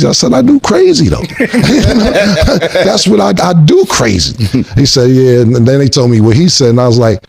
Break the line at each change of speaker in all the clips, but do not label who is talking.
crazy? I said, I do crazy though. That's what I do crazy. He said, yeah. And then they told me what he said. And I was like,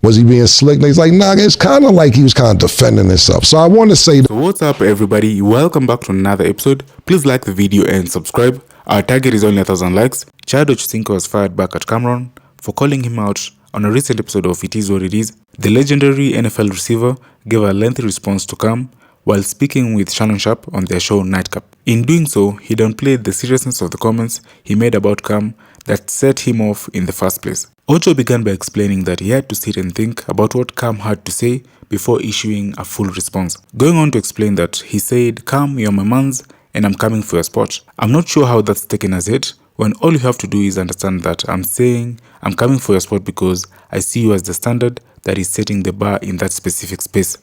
was he being slick? And he's like, nah, it's kind of like he was kind of defending himself. So I want to say,
so what's up everybody? Welcome back to another episode. Please like the video and subscribe. Our target is only 1,000 likes. Ocho was fired back at Camron for calling him out on a recent episode of It Is What It Is. The legendary NFL receiver gave a lengthy response to Cam while speaking with Shannon Sharp on their show Nightcap. In doing so, he downplayed the seriousness of the comments he made about Cam that set him off in the first place. Ocho began by explaining that he had to sit and think about what Cam had to say before issuing a full response. Going on to explain that he said, "Cam, you're my mans and I'm coming for your spot." I'm not sure how that's taken as it, when all you have to do is understand that I'm saying I'm coming for your spot because I see you as the standard that is setting the bar in that specific space.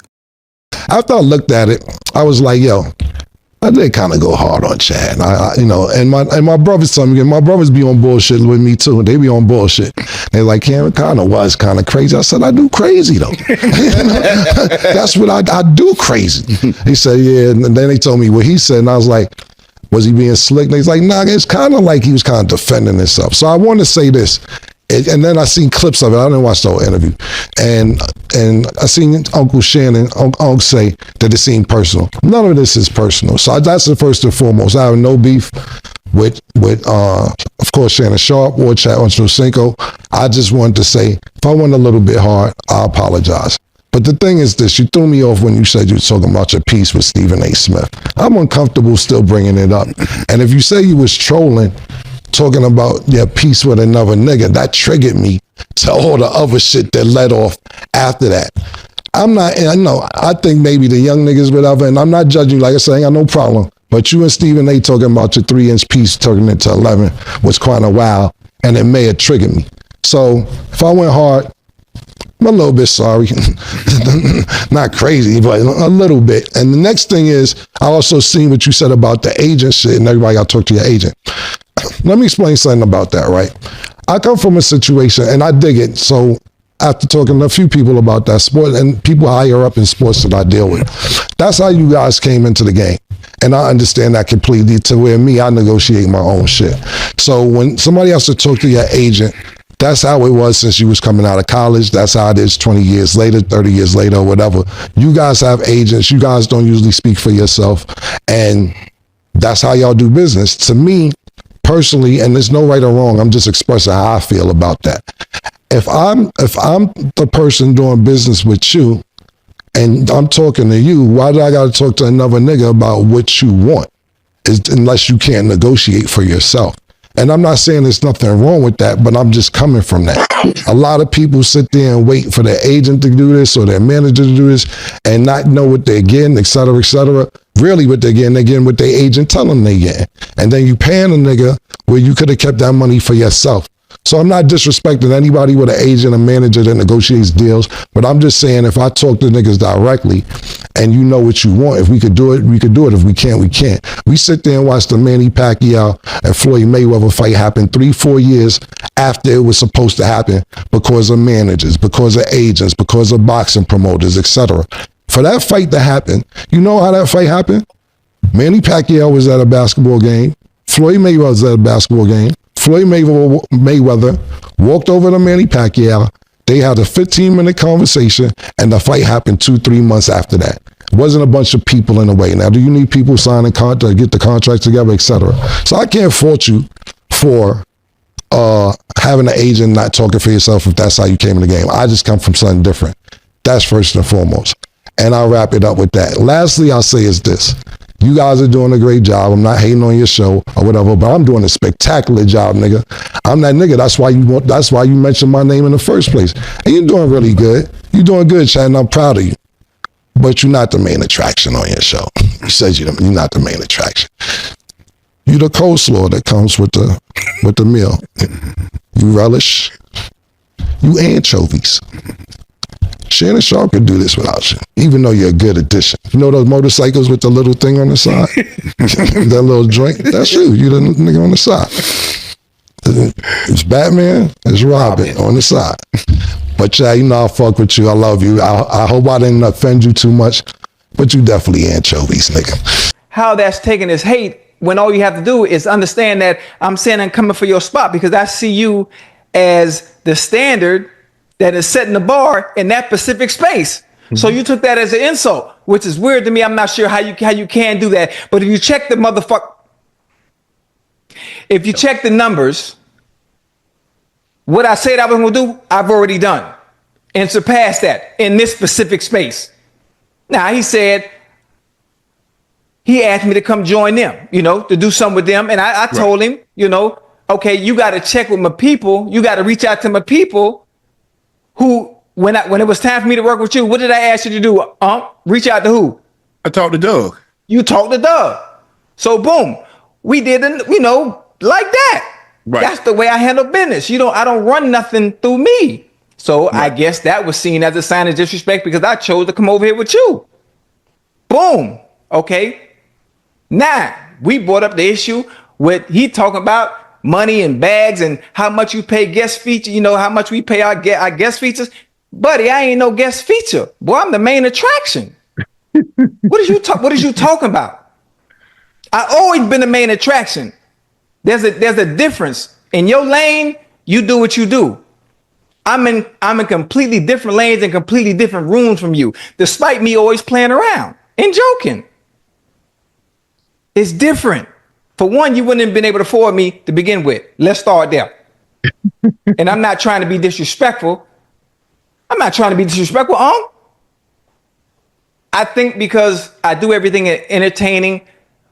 after I looked at it, I was like, yo, I did kind of go hard on Chad. And my brothers told me, my brothers be on bullshit with me too. They be on bullshit. They're like, Camron kind of was kind of crazy. I said, I do crazy though. That's what I do crazy. He said, yeah. And then they told me what he said. And I was like, was he being slick? And he's like, nah, it's kind of like he was kind of defending himself. So I want to say this. And then I seen clips of it. I didn't watch the whole interview. And I seen Uncle Shannon, Uncle say that it seemed personal. None of this is personal. So that's the first and foremost. I have no beef with of course, Shannon Sharp or Chad Ocho. I just wanted to say, if I went a little bit hard, I apologize. But the thing is this, you threw me off when you said you were talking about your piece with Stephen A. Smith. I'm uncomfortable still bringing it up. And if you say you was trolling, talking about your piece with another nigga, that triggered me to all the other shit that led off after that. I'm not, I know, I think maybe the young niggas, whatever, and I'm not judging, like I said, I ain't got no problem. But you and Stephen A. talking about your 3-inch piece turning into 11 was kind of wild, and it may have triggered me. So if I went hard, I'm a little bit sorry. Not crazy, but a little bit. And the next thing is, I also seen what you said about the agent shit, and everybody got to talk to your agent. Let me explain something about that, right? I come from a situation, and I dig it. So after talking to a few people about that sport, and people higher up in sports that I deal with, that's how you guys came into the game. And I understand that completely, to where me, I negotiate my own shit. So when somebody has to talk to your agent, that's how it was since you was coming out of college. That's how it is 20 years later, 30 years later, or whatever. You guys have agents. You guys don't usually speak for yourself. And that's how y'all do business. To me, personally, and there's no right or wrong, I'm just expressing how I feel about that. If I'm the person doing business with you and I'm talking to you, why do I got to talk to another nigga about what you want? Unless you can't negotiate for yourself. And I'm not saying there's nothing wrong with that, but I'm just coming from that. A lot of people sit there and wait for their agent to do this or their manager to do this and not know what they're getting, et cetera, et cetera. Really what they're getting what their agent tell them they getting. And then you paying a nigga where you could have kept that money for yourself. So I'm not disrespecting anybody with an agent or manager that negotiates deals, but I'm just saying if I talk to niggas directly and you know what you want, if we could do it, we could do it. If we can't, we can't. We sit there and watch the Manny Pacquiao and Floyd Mayweather fight happen 3-4 years after it was supposed to happen because of managers, because of agents, because of boxing promoters, etc. For that fight to happen, you know how that fight happened? Manny Pacquiao was at a basketball game. Floyd Mayweather was at a basketball game. Floyd Mayweather walked over to Manny Pacquiao. They had a 15-minute conversation, and the fight happened 2-3 months after that. It wasn't a bunch of people in the way. Now, do you need people signing contracts, get the contracts together, etc.? So I can't fault you for having an agent not talking for yourself if that's how you came in the game. I just come from something different. That's first and foremost. And I'll wrap it up with that. Lastly, I'll say is this. You guys are doing a great job. I'm not hating on your show or whatever, but I'm doing a spectacular job, nigga. I'm that nigga. That's why you mentioned my name in the first place. And you're doing really good. You're doing good, Chad, and I'm proud of you. But you're not the main attraction on your show. You said you're not the main attraction. You're the coleslaw that comes with the meal. You relish. You anchovies. Shannon Sharp could do this without you, even though you're a good addition. You know those motorcycles with the little thing on the side? That little drink? That's you. You the nigga on the side. It's Batman, it's Robin on the side. But yeah, you know I fuck with you. I love you. I hope I didn't offend you too much, but you definitely anchovies, nigga.
How that's taking his hate when all you have to do is understand that I'm saying I'm coming for your spot because I see you as the standard that is setting the bar in that specific space. So you took that as an insult, which is weird to me. I'm not sure how you can do that. But if you check the if you check the numbers, what I said I was going to do, I've already done and surpassed that in this specific space. Now, he said, he asked me to come join them, to do something with them. And I told him, okay, you got to check with my people. You got to reach out to my people who, when it was time for me to work with you, what did I ask you to do? Reach out to who?
I talked to Doug.
You talked to Doug. So boom, we did, like that.
Right.
That's the way I handle business. I don't run nothing through me. So I guess that was seen as a sign of disrespect because I chose to come over here with you. Boom. Okay. Now we brought up the issue with he talking about money and bags and how much you pay guest feature. How much we pay our guest features. Buddy, I ain't no guest feature. Boy, I'm the main attraction. What is you talking about? I always been the main attraction. There's a difference. In your lane, you do what you do. I'm in completely different lanes and completely different rooms from you, despite me always playing around and joking. It's different. For one, you wouldn't have been able to afford me to begin with. Let's start there. And I'm not trying to be disrespectful. I think because I do everything in an entertaining,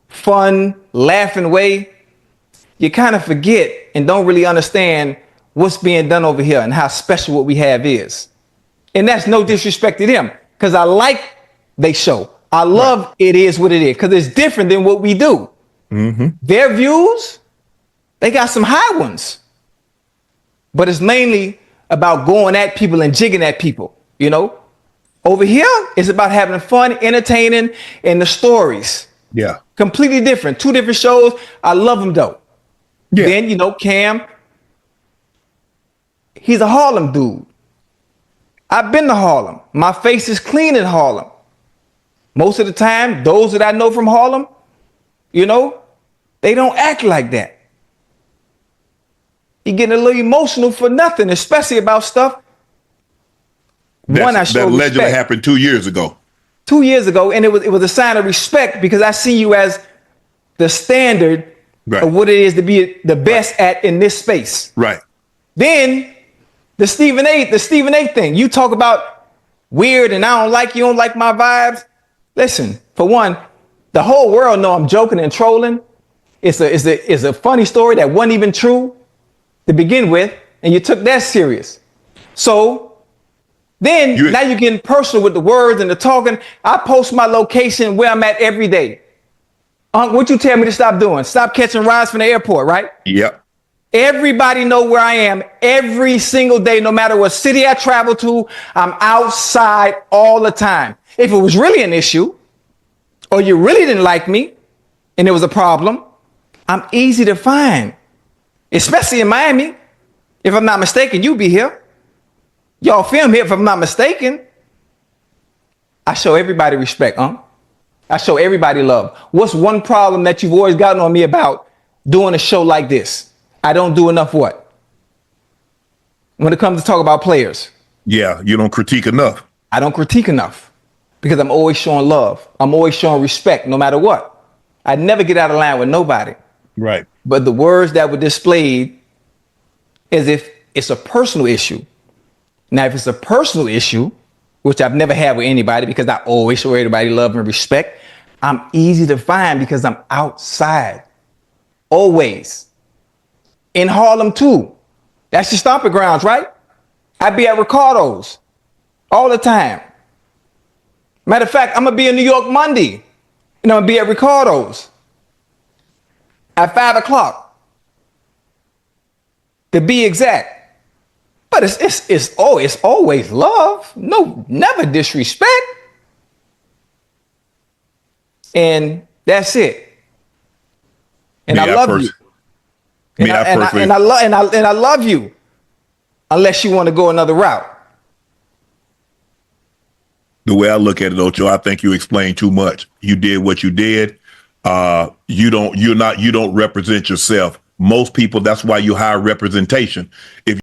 fun, laughing way, you kind of forget and don't really understand what's being done over here and how special what we have is. And that's no disrespect to them, because I like they show. I love It Is What It Is, because it's different than what we do. Mm-hmm. Their views, they got some high ones. But it's mainly about going at people and jigging at people, Over here, it's about having fun, entertaining, and the stories.
Yeah.
Completely different. Two different shows. I love them, though. Yeah. Then, Cam, he's a Harlem dude. I've been to Harlem. My face is clean in Harlem. Most of the time, those that I know from Harlem, they don't act like that. He getting a little emotional for nothing, especially about stuff.
That allegedly happened 2 years ago.
2 years ago, and it was a sign of respect because I see you as the standard of what it is to be the best at in this space.
Right.
Then the Stephen A thing. You talk about weird and I don't like you, don't like my vibes. Listen, for one, the whole world know I'm joking and trolling. It's a funny story that wasn't even true to begin with, and you took that serious. So then now you're getting personal with the words and the talking. I post my location where I'm at every day. What you tell me to stop doing? Stop catching rides from the airport, right?
Yep.
Everybody know where I am every single day, no matter what city I travel to. I'm outside all the time. If it was really an issue, or you really didn't like me, and there was a problem, I'm easy to find, especially in Miami. If I'm not mistaken, you be here. Y'all film here, if I'm not mistaken. I show everybody respect, I show everybody love. What's one problem that you've always gotten on me about doing a show like this? I don't do enough what? When it comes to talk about players.
Yeah, you don't critique enough.
I don't critique enough because I'm always showing love. I'm always showing respect no matter what. I never get out of line with nobody.
Right.
But the words that were displayed as if it's a personal issue. Now, if it's a personal issue, which I've never had with anybody because I always show everybody love and respect, I'm easy to find because I'm outside. Always. In Harlem, too. That's your stomping grounds, right? I be at Ricardo's all the time. Matter of fact, I'm going to be in New York Monday. And I'm going to be at Ricardo's at 5 o'clock. To be exact. But it's always love. No, never disrespect. And that's it. And I love you. And I love you. Unless you want to go another route.
The way I look at it, Ocho, I think you explained too much. You did what you did. you don't represent yourself. Most people, that's why you hire representation. If